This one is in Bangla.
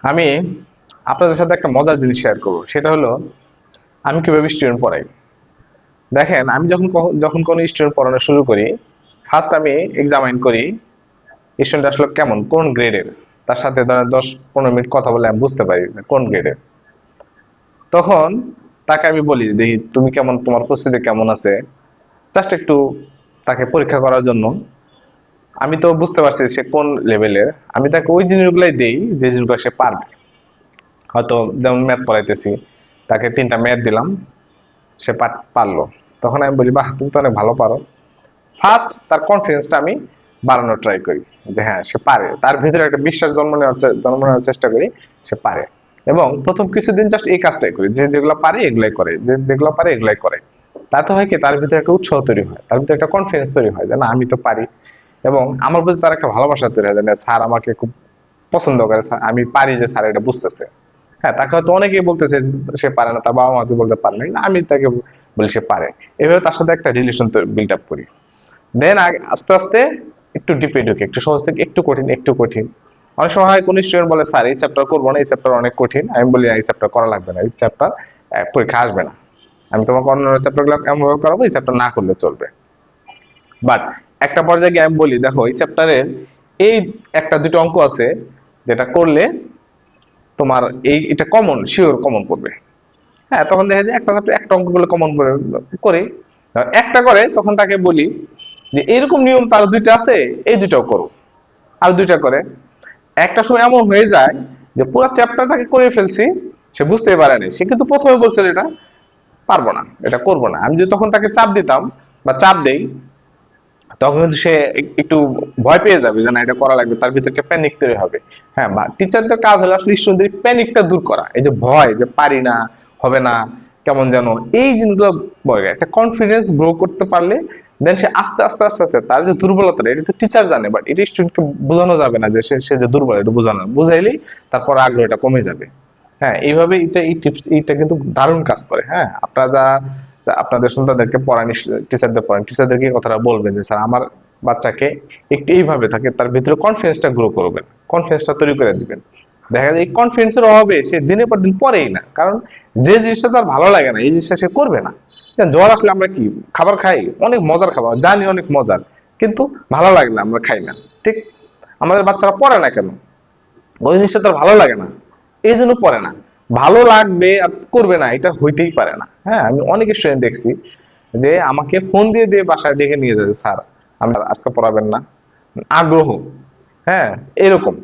আমি আপনাদের সাথে একটা মজার জিনিস শেয়ার করবো, সেটা হলো আমি কিভাবে স্টুডেন্ট পড়াই। দেখেন, আমি যখন কোনো স্টুডেন্ট পড়ানো শুরু করি, ফার্স্ট আমি এক্সামাইন করি স্টুডেন্ট আসলে কেমন, কোন গ্রেডের। তার সাথে ধরেন 10-15 মিনিট কথা বলে আমি বুঝতে পারি কোন গ্রেডের। তখন তাকে আমি বলি, দেখি তুমি কেমন, তোমার প্রস্তুতি কেমন আছে, জাস্ট একটু তাকে পরীক্ষা করার জন্য। আমি তো বুঝতে পারছি সে কোন লেভেলের, আমি তাকে ওই জিনিসগুলাই দেই যে জিনিসগুলো সে পারবে। হয়তো যেমন ম্যাথ পড়াইতেছি, তাকে 3টা ম্যাথ দিলাম, সে পারলো। তখন আমি বলি, বাহ তুমি তো অনেক ভালো পারো। ফার্স্ট তার কনফিডেন্সটা আমি বাড়ানোর ট্রাই করি, যে হ্যাঁ সে পারে, তার ভিতরে একটা বিশ্বাস জন্ম নেওয়ার চেষ্টা করি সে পারে। এবং প্রথম কিছুদিন জাস্ট এই কাজটাই করি, যে যেগুলো পারে এগুলাই করে, যে যেগুলো পারে এগুলাই করে। তাতে হয় কি, তার ভিতরে একটা উৎসাহ তৈরি হয়, তার ভিতরে একটা কনফিডেন্স তৈরি হয় যে না আমি তো পারি। এবং আমার প্রতি তার একটা ভালোবাসা তৈরি হয় যে না, স্যার আমাকে খুব পছন্দ করে, স্যার আমি পারি, যে স্যার এটা বুঝতেছে। হ্যাঁ, তাকে হয়তো অনেকেই বলতেছে সে পারে না, তার বাবা মা হয়তো বলতে পারে না, আমি তাকে বলি সে পারে। এভাবে তার সাথে একটা রিলেশন বিল্ড আপ করি। দেন আস্তে আস্তে একটু ডিপে ঢুকে, একটু সহজ থেকে একটু কঠিন, একটু কঠিন। অনেক সময় হয় কোন স্টুডেন্ট বলে স্যার এই চ্যাপ্টার করবো না, এই চ্যাপ্টার অনেক কঠিন। আমি বলি এই চ্যাপ্টার করা লাগবে না, এই চ্যাপ্টার পরীক্ষা আসবে না। আমি তোমাকে অন্য চ্যাপ্টার গুলো এমনভাবে করাবো, এই চ্যাপ্টার না করলে চলবে। বাট একটা পর্যায়ে গিয়ে আমি বলি, দেখো এই চ্যাপ্টারের এই একটা দুটো অঙ্ক আছে যেটা করলে তোমার এটা কমন, শিওর কমন করবে। হ্যাঁ, তখন দেখা যায় একটা চ্যাপ্টার একটা অঙ্ক গুলো কমন করে একটা করে, তখন তাকে বলি যে এরকম নিয়ম তার 2টা আছে, এই 2টাও করো। আর 2টা করে একটা সময় এমন হয়ে যায় যে পুরো চ্যাপ্টার তাকে করে ফেলছি, সে বুঝতেই পারেনি। সে কিন্তু প্রথমে বলছিল এটা পারবো না, এটা করবো না। আমি যদি তখন তাকে চাপ দিতাম বা চাপ দেই, তখন কিন্তু সে একটু ভয় পেয়ে যাবে যে না এটা করা লাগবে, তার ভিতরে একটা প্যানিক তৈরি হবে। হ্যাঁ, বা টিচারদের কাজ হলো আসলে স্টুডেন্টদের প্যানিকটা দূর করা, এই যে ভয়, যে পারি না, হবে না, কেমন যেন, এই জিনিসগুলো বলে একটা কনফিডেন্স গ্রো করতে পারলে দেন সে আস্তে আস্তে আস্তে আস্তে তার যে দুর্বলতা, এটা তো টিচার জানে, বাট এটা স্টুডেন্টকে বোঝানো যাবে না যে সে যে দুর্বল, এটা বোঝানো, বুঝাইলেই তারপর আগ্রহটা কমে যাবে। হ্যাঁ, এইভাবে এই টিপস এইটা কিন্তু দারুণ কাজ করে। হ্যাঁ, আপনারা আপনাদের সন্তানদেরকে পড়ান, টিচারদের পড়ান, টিচারদেরকে কথাটা বলবেন যে স্যার আমার বাচ্চাকে একটু এইভাবে থাকে, তার ভিতরে কনফিডেন্সটা গ্রো করবেন, কনফিডেন্সটা তৈরি করে দিবেন। দেখা যায় এই কনফিডেন্সের অভাবে সে দিনের পর দিন পড়েই না, কারণ যে জিনিসটা তার ভালো লাগে না এই জিনিসটা সে করবে না। জ্বর আসলে আমরা কি খাবার খাই, অনেক মজার খাবার জানি, অনেক মজার, কিন্তু ভালো লাগে না, আমরা খাই না। ঠিক আমাদের বাচ্চারা পড়ে না কেন, ওই জিনিসটা তার ভালো লাগে না, এই জন্য পড়ে না। ভালো লাগবে আর করবে না, এটা হইতেই পারে না। হ্যাঁ, আমি অনেক স্টুডেন্ট দেখছি যে আমাকে ফোন দিয়ে দিয়ে বাসায় ডেকে নিয়ে যাবে, স্যার আমরা আজকে পড়াবেন না, আগ্রহ। হ্যাঁ, এরকম